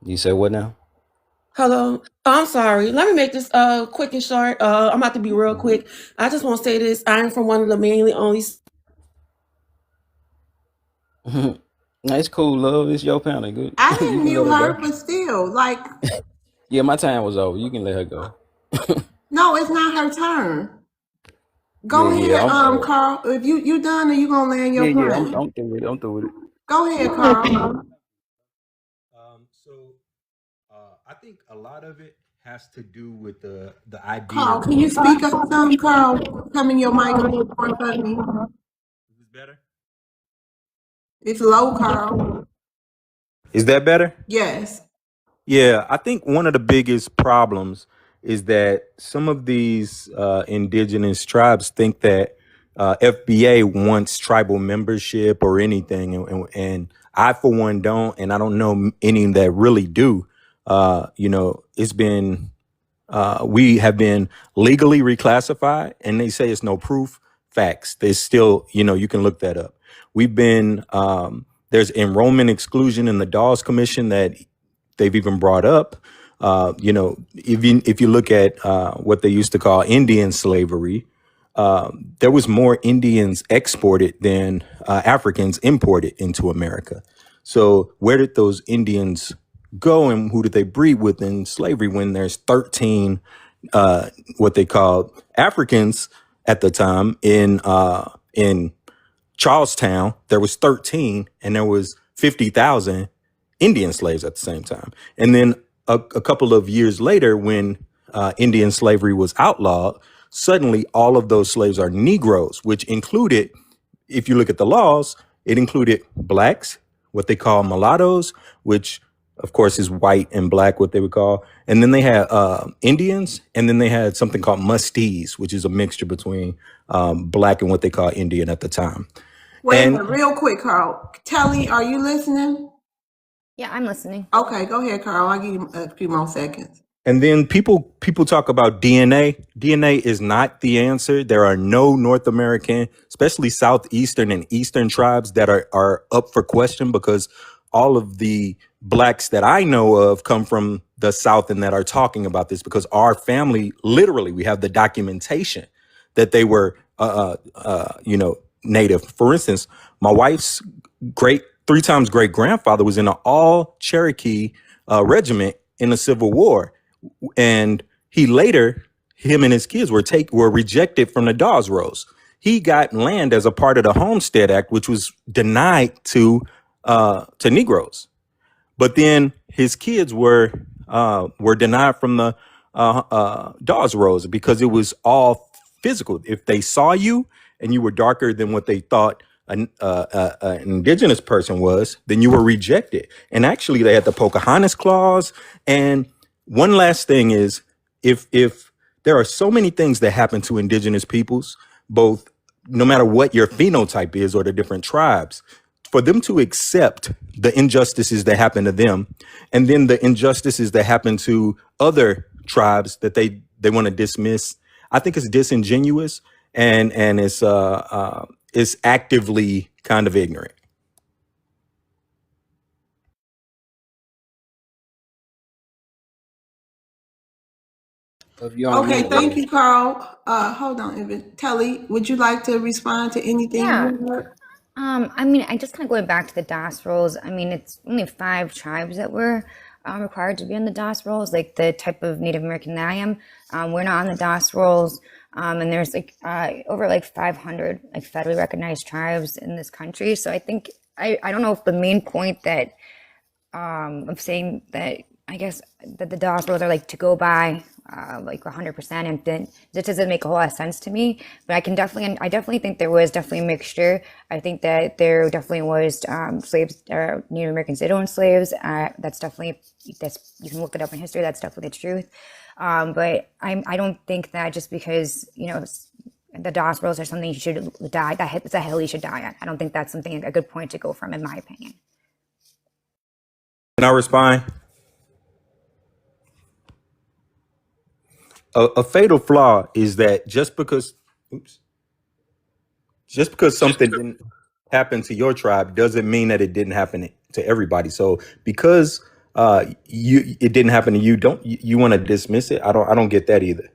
You said what now? Hello. I'm sorry. Let me make this quick and short. I'm about to be real quick. I just want to say this. I am from one of the mainly only. It's cool, love. It's your panel. Good. I You didn't can let mute her her, go. but still, like, Yeah, my time was over. You can let her go. no, it's not her turn. Yeah, Go yeah. ahead, Carl. If you done, or you gonna land your Yeah. plane? I'm through with it. I'm through with it. Go ahead, Carl. I think a lot of it has to do with the idea. Carl, can you speak up some? Carl, come in your mic front of me. Is this better? It's low, Carl. Is that better? Yes. Yeah, I think one of the biggest problems is that some of these indigenous tribes think that FBA wants tribal membership or anything, and I, for one, don't, and I don't know any that really do. It's been we have been legally reclassified, and they say it's no proof. Facts. There's still, you can look that up. We've been there's enrollment exclusion in the Dawes Commission that they've even brought up. If you look at what they used to call Indian slavery, there was more Indians exported than Africans imported into America. So where did those Indians go, and who did they breed with in slavery when there's 13 what they called Africans at the time in Charlestown? There was 13, and there was 50,000 Indian slaves at the same time. And then a couple of years later, when Indian slavery was outlawed, suddenly all of those slaves are Negroes, which included, if you look at the laws, it included blacks, what they call mulattoes, which of course is white and black, what they would call. And then they had Indians, and then they had something called mustees, which is a mixture between black and what they call Indian at the time. Wait a minute, real quick, Carl. Telly, are you listening? Yeah, I'm listening. Okay, go ahead, Carl. I'll give you a few more seconds. And then people talk about DNA. DNA is not the answer. There are no North American, especially Southeastern and Eastern tribes that are up for question, because all of the blacks that I know of come from the South and that are talking about this, because our family, literally, we have the documentation that they were, Native. For instance, my wife's three times great grandfather was in an all Cherokee regiment in the Civil War, and him and his kids were rejected from the Dawes Rolls. He got land as a part of the Homestead Act, which was denied to Negroes. But then his kids were denied from the Dawes Rolls because it was all physical. If they saw you and you were darker than what they thought an indigenous person was, then you were rejected. And actually, they had the Pocahontas clause. And one last thing is, if there are so many things that happen to indigenous peoples, both no matter what your phenotype is or the different tribes, for them to accept the injustices that happen to them, and then the injustices that happen to other tribes that they want to dismiss, I think it's disingenuous, and it's actively kind of ignorant. Okay, thank you, Carl. Hold on, Telly, would you like to respond to anything Yeah. you heard? I mean, I just kind of going back to the DOS rolls. I mean, it's only 5 tribes that were required to be on the DOS rolls, like the type of Native American that I am. We're not on the DOS rolls. And there's like over like 500 like federally recognized tribes in this country. So I think, I don't know if the main point that of saying that, I guess that the DOS rules are like to go by like 100%, and then this doesn't make a whole lot of sense to me. But I definitely think there was definitely a mixture. I think that there definitely was slaves, or Native Americans did own slaves. That's you can look it up in history. That's definitely the truth. But I don't think that just because the DOS rules are something you should die. It's a hill you should die on. I don't think that's a good point to go from, in my opinion. Can I respond? A fatal flaw is that just because something didn't happen to your tribe doesn't mean that it didn't happen to everybody. So because you it didn't happen to you. Don't you want to dismiss it? I don't get that either.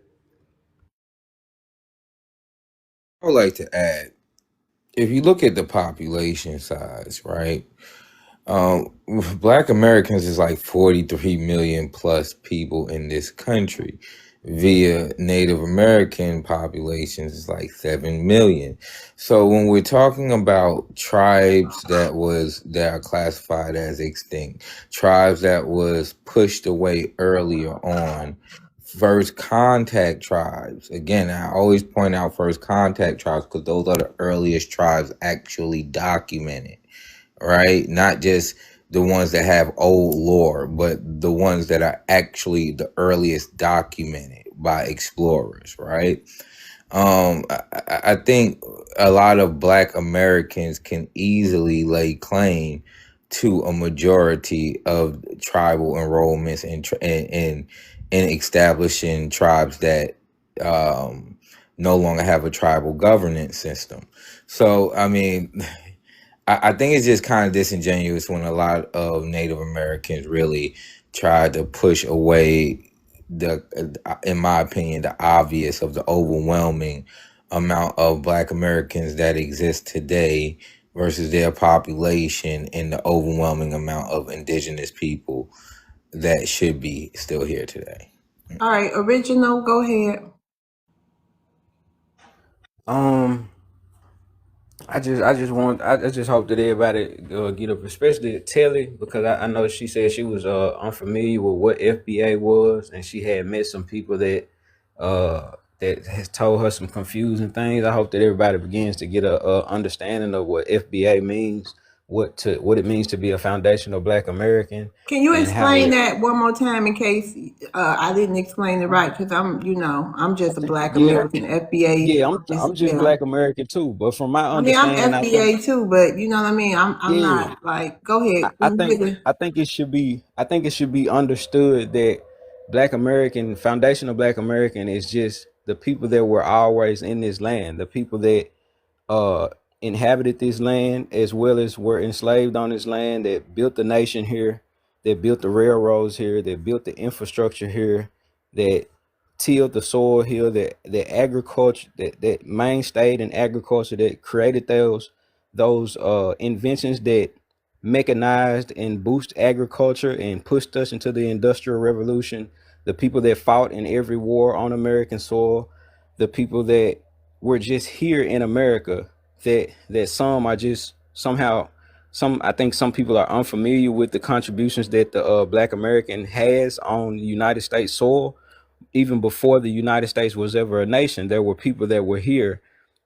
I would like to add, if you look at the population size, right? Um, Black Americans is like 43 million plus people in this country. Via Native American populations is like 7 million. So when we're talking about tribes that are classified as extinct, tribes that was pushed away earlier on, first contact tribes. Again, I always point out first contact tribes because those are the earliest tribes actually documented, right? Not just the ones that have old lore, but the ones that are actually the earliest documented by explorers, right? I think a lot of Black Americans can easily lay claim to a majority of tribal enrollments in establishing tribes that no longer have a tribal governance system. So, I mean, I think it's just kind of disingenuous when a lot of Native Americans really try to push away in my opinion, the obvious of the overwhelming amount of Black Americans that exist today versus their population and the overwhelming amount of indigenous people that should be still here today. All right, original, go ahead. Um, I just hope that everybody get up, especially Telly, because I know she said she was unfamiliar with what FBA was, and she had met some people that has told her some confusing things. I hope that everybody begins to get a understanding of what FBA means, what it means to be a foundational Black American, Can you and how explain it. that one more time in case I didn't explain it right? Because I'm just a Black Yeah, American. FBA yeah, is, I'm just yeah. Black American too, but from my I mean, I'm understanding, I think. FBA too, but you know what I mean. I'm Yeah, not like. Go ahead. I When you think get it. I think it should be understood that Black American, foundational Black American, is just the people that were always in this land, the people that uh inhabited this land as well as were enslaved on this land, that built the nation here, that built the railroads here, that built the infrastructure here, that tilled the soil here, that agriculture, that mainstayed in agriculture, that created those inventions that mechanized and boost agriculture and pushed us into the industrial revolution, the people that fought in every war on American soil, the people that were just here in America, that some are just somehow, some I think some people are unfamiliar with the contributions that the Black American has on United States soil. Even before the United States was ever a nation, there were people that were here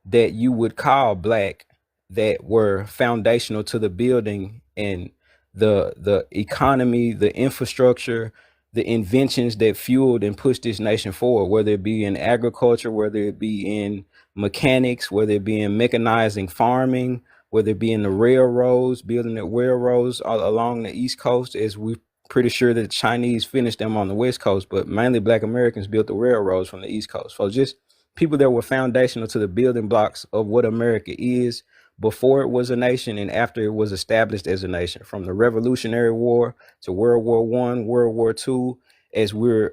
that you would call Black, that were foundational to the building and the economy, the infrastructure, the inventions that fueled and pushed this nation forward, whether it be in agriculture, whether it be in mechanics, whether it be in mechanizing farming, whether it be in the railroads, building the railroads all along the East Coast, as we pretty sure that the Chinese finished them on the West Coast, but mainly Black Americans built the railroads from the East Coast. So just people that were foundational to the building blocks of what America is before it was a nation and after it was established as a nation, from the Revolutionary War to World War One, World War Two. As we're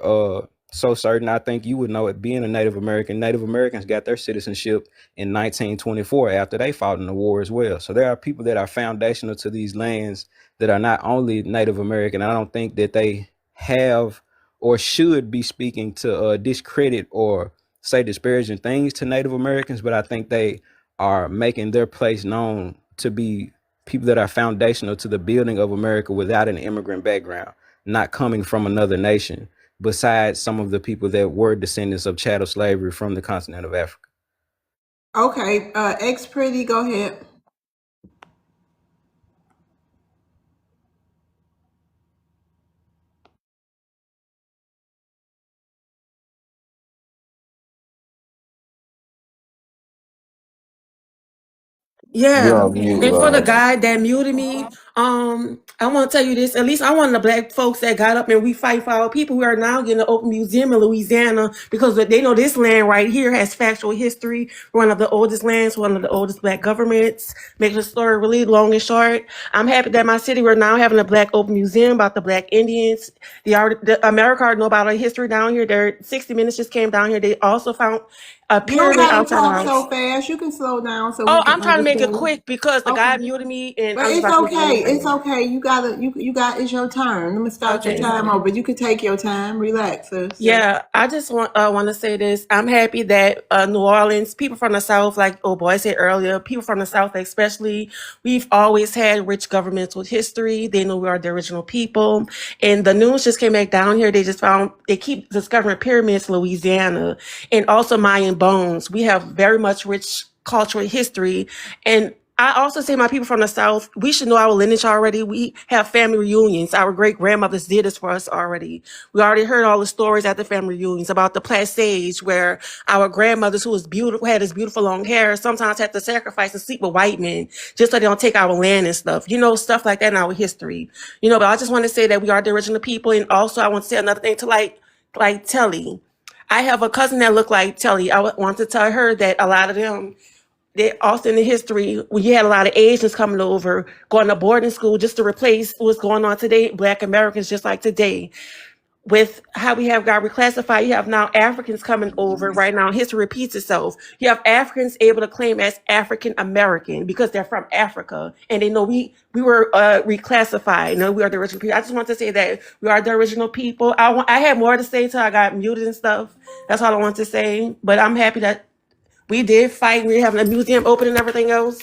so certain, I think you would know it, being a Native American, Native Americans got their citizenship in 1924 after they fought in the war as well. So there are people that are foundational to these lands that are not only Native American. I don't think that they have or should be speaking to discredit or say disparaging things to Native Americans, but I think they are making their place known to be people that are foundational to the building of America without an immigrant background, not coming from another nation, besides some of the people that were descendants of chattel slavery from the continent of Africa. Okay, X Pretty, go ahead. Yeah. You're on mute, And for the love. guy that muted me, I want to tell you this. At least I'm one of the black folks that got up and we fight for our people. We are now getting an open museum in Louisiana because they know this land right here has factual history. One of the oldest lands, one of the oldest black governments. Making the story really long and short. I'm happy that my city we're now having a black open museum about the Black Indians. The America already know about our history down here. Their 60 Minutes just came down here. They also found a You don't pyramid gotta outside the talk house. so fast. You can slow down so Oh, we can I'm trying to make it understand. quick because the Okay. guy muted me and But I'm just it's about to make okay. it It's okay. You got. It's your turn. Let me start your okay. time over. You can take your time. Relax, sis. Yeah, I just want to say this. I'm happy that New Orleans, people from the South, like oh boy said earlier, people from the South especially, we've always had rich governments with history. They know we are the original people. And the news just came back down here. They keep discovering pyramids in Louisiana and also Mayan bones. We have very much rich cultural history. And I also say my people from the South, we should know our lineage already. We have family reunions. Our great grandmothers did this for us already. We already heard all the stories at the family reunions about the Palisades, where our grandmothers, who was beautiful, had this beautiful long hair, sometimes had to sacrifice and sleep with white men just so they don't take our land and stuff. You know, stuff like that in our history. You know, but I just want to say that we are the original people. And also I want to say another thing to like Telly. I have a cousin that looked like Telly. I want to tell her that a lot of them, they also in the history, when you had a lot of Asians coming over, going to boarding school just to replace what's going on today, Black Americans, just like today. With how we have got reclassified, you have now Africans coming over right now. History repeats itself. You have Africans able to claim as African American because they're from Africa and they know we were reclassified. No, we are the original people. I just want to say that we are the original people. I had more to say until I got muted and stuff. That's all I want to say. But I'm happy that we did fight. We're having a museum open and everything else.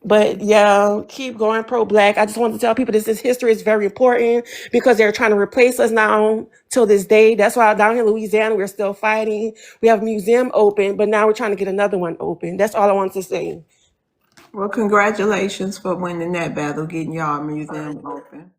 But yeah, keep going pro-Black. I just want to tell people this history is very important because they're trying to replace us now till this day. That's why down here in Louisiana, we're still fighting. We have a museum open, but now we're trying to get another one open. That's all I want to say. Well, congratulations for winning that battle, getting y'all museum open.